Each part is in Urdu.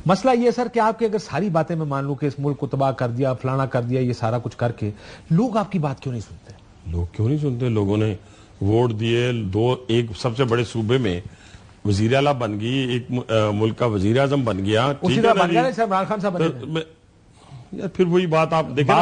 مسئلہ یہ سر کہ آپ کی اگر ساری باتیں میں مان لوں کہ اس ملک کو تباہ کر دیا، فلانا کر دیا، یہ سارا کچھ کر کے لوگ آپ کی بات کیوں نہیں سنتے؟ لوگ کیوں نہیں سنتے؟ لوگوں نے ووٹ دیے، ایک سب سے بڑے صوبے میں وزیر اعلیٰ بن گئی، ایک ملک کا وزیر اعظم بن گیا، اسی طرح بن گیا سر عمران خان صاحب بنے۔ یار پھر وہی بات آپ دیکھیں،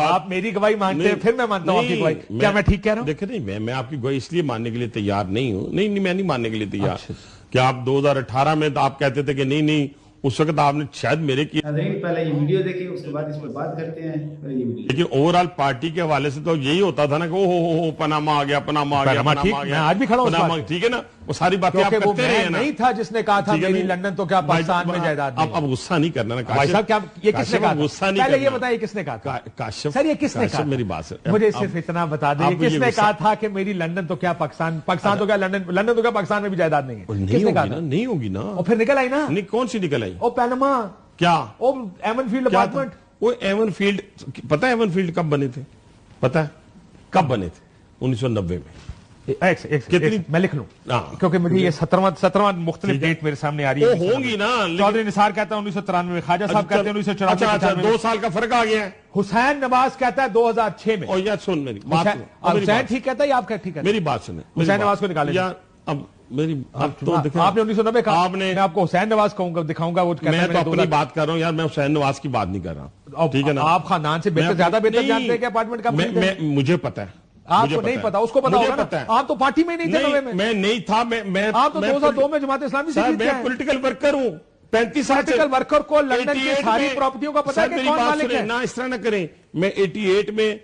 آپ میری گواہی مانتے ہیں، پھر میں مانتا ہوں آپ کی گواہی، کیا میں ٹھیک کہہ رہا ہوں؟ دیکھیں نہیں، میں آپ کی گواہی اس لیے ماننے کے لیے تیار نہیں ہوں، نہیں میں نہیں ماننے کے لیے تیار کہ آپ 2018 میں آپ کہتے تھے کہ نہیں اس وقت آپ نے شاید میرے کی۔ ناظرین پہلے یہ ویڈیو دیکھیں، اس کے بعد اس پر بات کرتے ہیں۔ لیکن اوورال پارٹی کے حوالے سے تو یہی ہوتا تھا نا کہ او پناما آ گیا، پناما آ گیا، میں آج بھی کھڑا ہوں، ٹھیک ہے نا، وہ ساری باتیں آپ کرتے رہے ہیں نا۔ نہیں تھا جس نے کہا تھا میری لندن تو کیا پاکستان میں جائیداد نہیں۔ اب غصہ نہیں کرنا نا بھائی صاحب، کیا یہ کس نے کہا تھا؟ غصہ نہیں پہلے یہ کرنا۔ بتائیے کس نے کہا تھا کاشف سر، یہ کس نے کہا؟ میری بات سے مجھے صرف اتنا بتا دیں کس نے کہا تھا کہ میری لندن تو کیا پاکستان تو کیا لندن تو کیا پاکستان میں بھی جائیداد نہیں ہے؟ کس نے کہا تھا؟ نہیں ہوگی نا۔ اور پھر نکل آئی نا۔ نہیں، کون سی نکل آئی؟ او پینما کیا؟ او ایمن فیلڈ اپارٹمنٹ۔ وہ ایمن فیلڈ، پتہ ہے ایمن فیلڈ کب بنے تھے؟ پتہ ہے کب بنے تھے؟ 1990 میں۔ کتنی میں لکھ لوں کیونکہ مجھے یہ 17واں مختلف ڈیٹ میرے سامنے آ رہی ہے۔ ہوں گی نا۔ چودھری نثار کہتا ہے 1993 میں، خواجہ صاحب کہتے ہیں 1994 میں، 2 سال کا فرق آ گیا ہے۔ حسین نواز کہتا ہے 2006 میں۔ اور یار سن میری بات، حسین ٹھیک کہتا ہے یا آپ ٹھیک ہے؟ میری بات سنیں، حسین نواز کو نکالیں یار۔ اب میری آپ نے 1990 کہا، میں آپ کو حسین نواز کہوں گا، دکھاؤں گا، وہ میں تو اپنی بات کر رہا ہوں یار، میں حسین نواز کی بات نہیں کر رہا، ٹھیک ہے نا۔ آپ خاندان سے زیادہ بہتر جانتے ہیں کہ اپارٹمنٹ کا؟ مجھے پتا ہے، آپ کو نہیں پتا، اس کو پتا ہوگا نا۔ آپ تو پارٹی میں نہیں تھے۔ میں نہیں تھا، آپ تو 2002 میں جماعت اسلامی سے میں پولیٹیکل ورکر ہوں، 35 سال پولیٹیکل ورکر کو لندن کی ساری پراپرٹیوں کا پتا ہے کہ کون مالک ہے۔ نہ اس طرح نہ کریں، میں 88 میں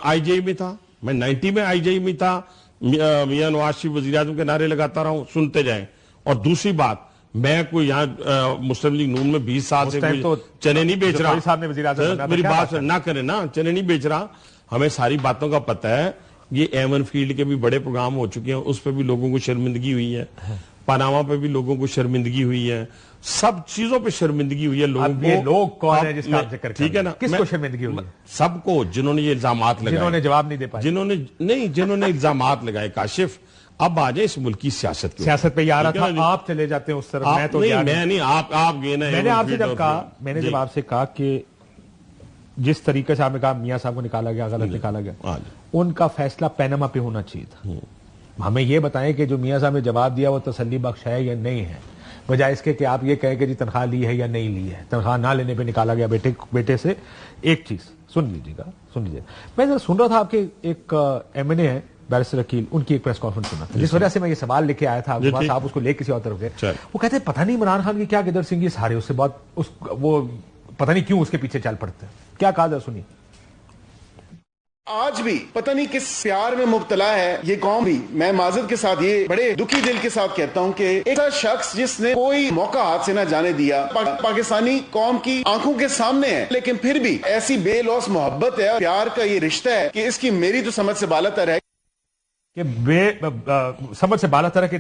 آئی جے میں تھا، میں 90 میں آئی جے میں تھا، میاں نواز شریف وزیر اعظم کے نعرے لگاتا رہا ہوں، سنتے جائیں۔ اور دوسری بات، میں کوئی یہاں مسلم لیگ نون میں 20 سال سے چنے نہیں بیچ رہا، میری بات نہ کریں نا، چنے نہیں بیچ رہا، ہمیں ساری باتوں کا پتہ ہے۔ یہ ایمن فیلڈ کے بھی بڑے پروگرام ہو چکے ہیں، اس پہ بھی لوگوں کو شرمندگی ہوئی ہے، پاناما پہ بھی لوگوں کو شرمندگی ہوئی ہے، سب چیزوں پہ شرمندگی ہوئی ہے لوگوں کو۔ یہ لوگ کون ہیں جس کا ذکر ٹھیک ہے نا، کس کو شرمندگی ہوئی ہے؟ سب کو، جنہوں نے یہ الزامات لگائے، جنہوں نے جواب نہیں دے پائے، جنہوں نے الزامات لگائے۔ کاشف، اب آ جائیں اس ملک کی سیاست پہ یہ آ رہا تھا، آپ چلے جاتے ہیں اس طرف، میں تو نہیں، آپ گئے نا۔ میں نے آپ سے جب کہا، میں نے جب آپ سے کہا کہ جس طریقے سے آپ نے کہا میاں صاحب کو نکالا گیا، غلط نکالا گیا، ان کا فیصلہ پینما پہ ہونا چاہیے تھا۔ ہمیں یہ بتائیں کہ جو میاں صاحب نے جواب دیا وہ تسلی بخش ہے یا نہیں ہے، بجائے اس کے کہ آپ یہ کہیں کہ جی تنخواہ لی ہے یا نہیں لی ہے، تنخواہ نہ لینے پہ نکالا گیا بیٹے سے۔ ایک چیز سن لیجیے، میں سن رہا تھا آپ کے ایک ایم این اے ہیں بیرسٹر عقیل، ان کی ایک پریس کانفرنس سنا تھا، جس وجہ سے میں یہ سوال لے کے آیا تھا، آپ اس کو لے کسی اور طرف گئے۔ وہ کہتے ہیں پتہ نہیں عمران خان کی کیا گدر سنگھی سارے اس سے بہت وہ پتہ نہیں کیوں اس کے پیچھے چل پڑتے ہیں۔ کیا کہا جائے سنیے۔ آج بھی پتہ نہیں کس پیار میں مبتلا ہے یہ قوم بھی۔ میں معذرت کے ساتھ یہ بڑے دکھی دل کے ساتھ کہتا ہوں کہ ایک شخص جس نے کوئی موقع ہاتھ سے نہ جانے دیا، پاکستانی قوم کی آنکھوں کے سامنے ہے، لیکن پھر بھی ایسی بے لوث محبت ہے اور پیار کا یہ رشتہ ہے کہ اس کی میری تو سمجھ سے بالاتر ہے کہ سمجھ سے بالاتر ہے کہ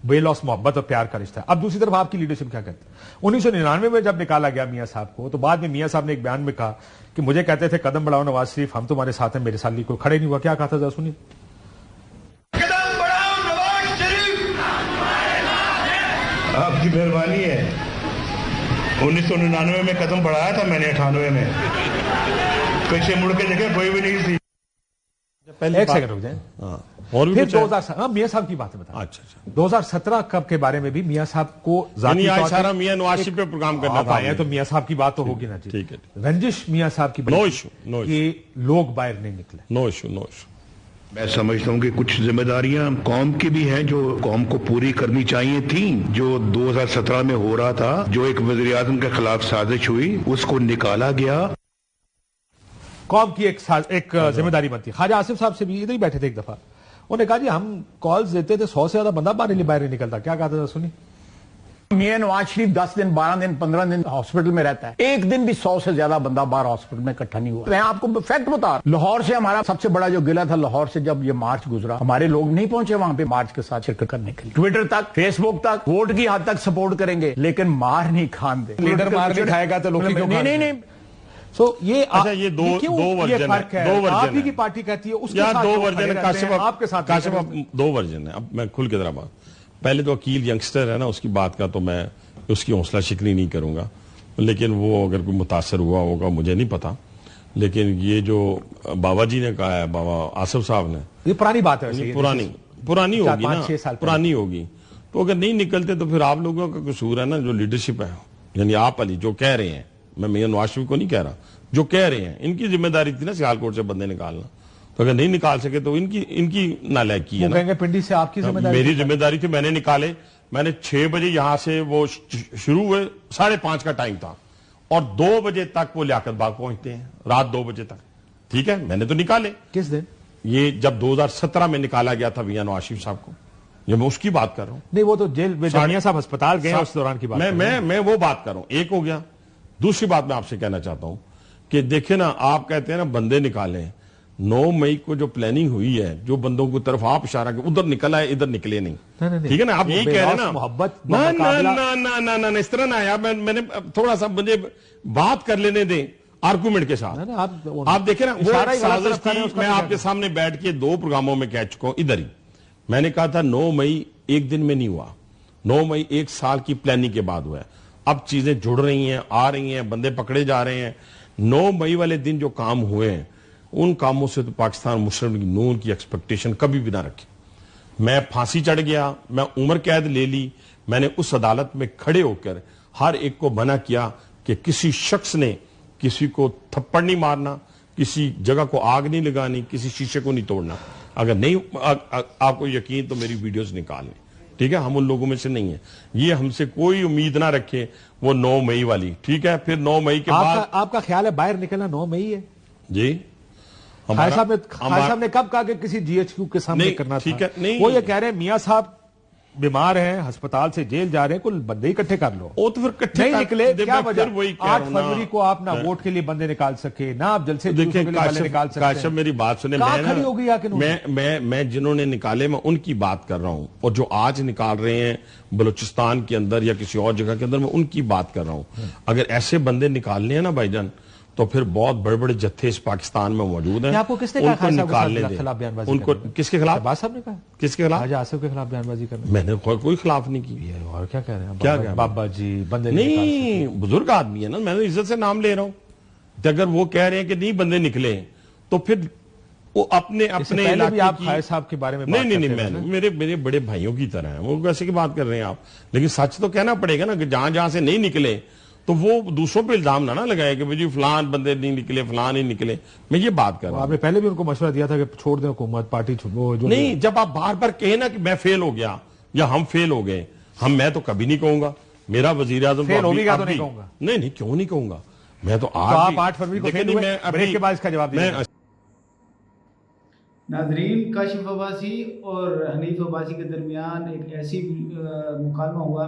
بے لوث محبت اور پیار کا رشتہ ہے۔ اب دوسری طرف آپ کی لیڈرشپ کیا کہتے ہیں؟ 1999 میں جب نکالا گیا میاں صاحب کو، تو بعد میں میاں صاحب نے ایک بیان میں کہا کہ مجھے کہتے تھے قدم بڑھاؤ نواز شریف، ہم تمہارے ساتھ ہیں، میرے ساتھ کوئی کھڑے نہیں ہوا۔ کیا کہا تھا ذرا سنیے۔ قدم بڑھاؤ نواز شریف، آپ کی مہربانی ہے۔ 1999 میں قدم بڑھایا تھا میں نے، 98 میں پیچھے مڑ کے دیکھے کوئی بھی نہیں تھی۔ ایک سیکنڈ رک جائیں، پھر 2017 میاں صاحب کی باتیں بتائیں۔ 2017 کب کے بارے میں بھی میاں صاحب کو ذاتی طور پر میاں نواز شریف پہ پروگرام کرنا تھا، تو میاں صاحب کی بات تو ہوگی نا جی۔ رنجش میاں صاحب کی کہ لوگ باہر نہیں نکلے۔ No issue. میں سمجھتا ہوں کہ کچھ ذمہ داریاں قوم کی بھی ہیں جو قوم کو پوری کرنی چاہیے تھیں۔ جو 2017 میں ہو رہا تھا، جو ایک وزیر اعظم کے خلاف سازش ہوئی، اس کو نکالا گیا۔ قوم کی ایک ذمہ داری بنتی ہے۔ خواجہ آصف صاحب سے بھی ادھر ہی بیٹھے تھے ایک دفعہ، انہوں نے کہا جی ہم کالز دیتے تھے 100 سے زیادہ بندہ باہر نہیں نکلتا۔ کیا کہا تھا سنی؟ میاں نواز شریف 10 دن 12 دن 15 دن ہاسپٹل میں رہتا ہے، ایک دن بھی 100 سے زیادہ بندہ باہر ہاسپٹل میں اکٹھا نہیں ہوا۔ میں آپ کو فیکٹ بتا رہا ہوں، لاہور سے ہمارا سب سے بڑا جو گلہ تھا، لاہور سے جب یہ مارچ گزرا، ہمارے لوگ نہیں پہنچے وہاں پہ مارچ کے ساتھ شرکت کرنے کے لیے۔ ٹویٹر تک، فیس بک تک، ووٹ کی حد تک سپورٹ کریں گے، لیکن مار نہیں کھان دے۔ لیڈر مار نہیں کھائے گا تو لوگ نہیں۔ یہ دو ورژن ہے، آپ ہی کی پارٹی کہتی ہے اس کے ساتھ دو ورژن ہے۔ آپ کے ساتھ کاشف دو ورژن ہے۔ اب میں کھل کے ذرا بات، پہلے تو عقیل ینگسٹر ہے نا، اس کی بات کا تو میں اس کی حوصلہ شکنی نہیں کروں گا، لیکن وہ اگر کوئی متاثر ہوا ہوگا مجھے نہیں پتا، لیکن یہ جو بابا جی نے کہا ہے، بابا آصف صاحب نے، یہ پرانی بات ہے، پرانی ہوگی نا، 5-6 سال پرانی ہوگی، تو اگر نہیں نکلتے تو پھر آپ لوگوں کا قصور ہے نا، جو لیڈرشپ ہے، یعنی آپ علی جو کہہ رہے ہیں، میں میاں نواز شریف کو نہیں کہہ رہا، جو کہہ رہے ہیں ان کی ذمہ داری تھی نا سیالکوٹ سے بندے نکالنا، تو اگر نہیں نکال سکے تو ان کی نالائکی ہے نا۔ کہیں گے پنڈی سے آپ کی ذمہ داری، میری ذمہ داری تھی، میں نے نکالے، میں نے 6 بجے یہاں سے وہ شروع ہوئے، 5:30 کا ٹائم تھا، اور 2 بجے تک وہ لیاقت باغ پہنچتے ہیں، رات 2 بجے تک، ٹھیک ہے، میں نے تو نکالے۔ کس دن؟ یہ جب 2017 میں نکالا گیا تھا میاں نواز شریف صاحب کو، یہ میں اس کی بات کر رہا ہوں۔ نہیں وہ تو جیل میں میاں صاحب ہسپتال گئے اس دوران کی بات، میں وہ بات کر رہا ہوں، ایک ہو گیا۔ دوسری بات میں آپ سے کہنا چاہتا ہوں کہ دیکھیں نا، آپ کہتے ہیں نا بندے نکالیں، 9 مئی کو جو پلاننگ ہوئی ہے، جو بندوں کی طرف آپ اشارہ کہ ادھر نکلا ہے ادھر نکلے نہیں، ٹھیک ہے نا، آپ یہی کہہ رہے ہیں نا، محبت نہ اس طرح نہ آیا، میں نے تھوڑا سا مجھے بات کر لینے دیں آرگومنٹ کے ساتھ۔ آپ دیکھیں نا، وہ سازش تھی، میں آپ کے سامنے بیٹھ کے 2 پروگراموں میں کہہ چکا ہوں، ادھر ہی میں نے کہا تھا 9 مئی ایک دن میں نہیں ہوا، 9 مئی 1 سال کی پلاننگ کے بعد ہوا ہے، اب چیزیں جڑ رہی ہیں، آ رہی ہیں، بندے پکڑے جا رہے ہیں۔ 9 مئی والے دن جو کام ہوئے ہیں، ان کاموں سے تو پاکستان مسلم لیگ نون کی ایکسپیکٹیشن کبھی بھی نہ رکھی۔ میں پھانسی چڑھ گیا، میں عمر قید لے لی، میں نے اس عدالت میں کھڑے ہو کر ہر ایک کو منع کیا کہ کسی شخص نے کسی کو تھپڑ نہیں مارنا، کسی جگہ کو آگ نہیں لگانی، کسی شیشے کو نہیں توڑنا۔ اگر نہیں آپ کو یقین تو میری ویڈیوز نکال لیں، ٹھیک ہے، ہم ان لوگوں میں سے نہیں ہیں، یہ ہم سے کوئی امید نہ رکھے وہ 9 مئی والی، ٹھیک ہے۔ پھر 9 مئی کے بعد آپ کا خیال ہے باہر نکلنا 9 مئی ہے؟ جی، خالد صاحب نے کب کہا کہ کسی جی ایچ کیو کے سامنے کرنا تھا؟ وہ یہ کہہ رہے ہیں میاں صاحب بیمار ہیں، ہسپتال سے جیل جا رہے ہیں، کل بندے اکٹھے کر لو، وہ تو پھر اکٹھے نہیں نکلے، کیا وجہ؟ 8 8 فروری کو آپ نہ ووٹ کے لیے بندے نکال سکے، نہ آپ جلسے کے لیے بندے نکال سکتے۔ کاشف میری بات سنیں، میں جنہوں نے نکالے میں ان کی بات کر رہا ہوں، اور جو آج نکال رہے ہیں بلوچستان کے اندر یا کسی اور جگہ کے اندر، میں ان کی بات کر رہا ہوں۔ اگر ایسے بندے نکالنے ہیں نا بھائی جان، تو پھر بہت بڑے بڑے جتھے اس پاکستان میں موجود ہیں، آپ کو کس نے کہا خلاف بیان بازی؟ ان کو کس کے خلاف؟ عباس صاحب نے کہا کس کے خلاف؟ حاجی آصف کے خلاف بیان بازی کرنا؟ میں نے کوئی خلاف نہیں کی۔ اور کیا کہہ رہے ہیں؟ کیا کہہ بابا جی بندے نہیں، بزرگ آدمی ہے نا، میں نے عزت سے نام لے رہا ہوں۔ اگر وہ کہہ رہے ہیں کہ نہیں بندے نکلے، تو پھر وہ اپنے علاقے آپ خالد صاحب کے بارے میں نہیں، میرے بڑے بھائیوں کی طرح ہیں وہ، کیسے کی بات کر رہے ہیں آپ؟ لیکن سچ تو کہنا پڑے گا نا، کہ جہاں سے نہیں نکلے تو وہ دوسروں پہ الزام نہ لگائے کہ جی فلان بندے نہیں نکلے، فلان نہیں نکلے۔ میں یہ بات کر رہا ہوں، آپ نے پہلے بھی ان کو مشورہ دیا تھا کہ چھوڑ دیں حکومت، پارٹی نہیں، جب آپ بار بار کہیں نا کہ میں فیل ہو گیا یا ہم فیل ہو گئے، میں تو کبھی نہیں کہوں گا، میرا وزیر اعظم فیل ہوگی گا تو نہیں کہوں گا۔ نہیں کیوں نہیں کہوں گا، میں تو آپ 8 فروری کو فیل ہوئے، بریک کے بعد اس کا جواب دیں۔ ناظرین، کاشف عباسی اور حنیف عباسی کے درمیان ایک ایسی مکالمہ ہوا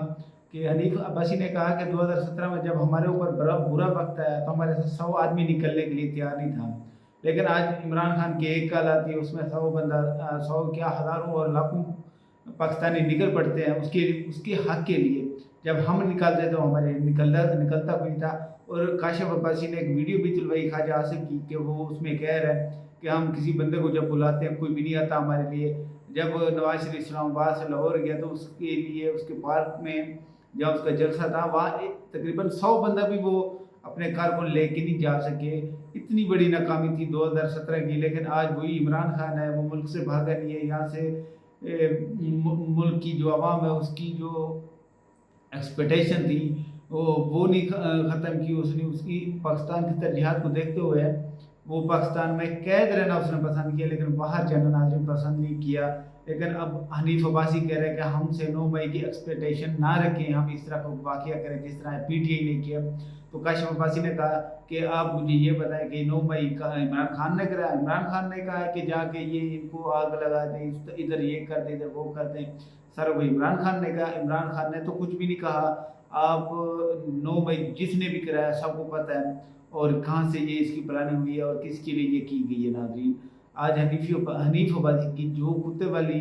کہ حنیف عباسی نے کہا کہ 2017 میں جب ہمارے اوپر برا وقت آیا تو ہمارے ساتھ 100 آدمی نکلنے کے لیے تیار نہیں تھا، لیکن آج عمران خان کی ایک کال آتی ہے، اس میں 100 بندہ، 100 کیا ہزاروں اور لاکھوں پاکستانی نکل پڑتے ہیں اس کے حق کے لیے۔ جب ہم نکالتے تو ہمارے نکلتا کوئی تھا۔ اور کاشف عباسی نے ایک ویڈیو بھی چلوائی خواجہ آصف کی، کہ وہ اس میں کہہ رہا ہے کہ ہم کسی بندے کو جب بلاتے ہیں کوئی بھی نہیں آتا ہمارے لیے۔ جب نواز شریف اسلام آباد سے لاہور گیا تو اس کے لیے اس کے پارک میں جہاں اس کا جلسہ تھا، وہاں تقریباً 100 بندہ بھی وہ اپنے کار کو لے کے نہیں جا سکے۔ اتنی بڑی ناکامی تھی 2017 کی، لیکن آج وہی عمران خان ہے، وہ ملک سے بھاگا نہیں ہے، یہاں سے ملک کی جو عوام ہے اس کی جو ایکسپیکٹیشن تھی وہ نہیں ختم کی اس نے۔ اس کی پاکستان کی ترجیحات کو دیکھتے ہوئے وہ پاکستان میں قید رہنا اس نے پسند کیا، لیکن باہر جانا ناظرین پسند نہیں کیا۔ لیکن اب حنیف عباسی کہہ رہے ہیں کہ ہم سے 9 مئی کی ایکسپیکٹیشن نہ رکھیں، ہم اس طرح کو واقعہ کریں جس طرح پی ٹی آئی نے کیا۔ تو کاشف عباسی نے کہا کہ آپ مجھے یہ بتائیں کہ 9 مئی کا عمران خان نے کرا، عمران خان نے کہا کہ جا کے یہ ان کو آگ لگا دیں، ادھر یہ کر دیں، ادھر وہ کر دیں، سر وہ عمران خان نے کہا۔ عمران خان نے تو کچھ بھی نہیں کہا۔ آپ 9 مئی جس نے بھی کرایا سب کو پتہ ہے، اور کہاں سے یہ اس کی پلاننگ ہوئی ہے اور کس کے لیے یہ کی گئی ہے۔ ناظرین، آج حنیف عباسی کی جو کتے والی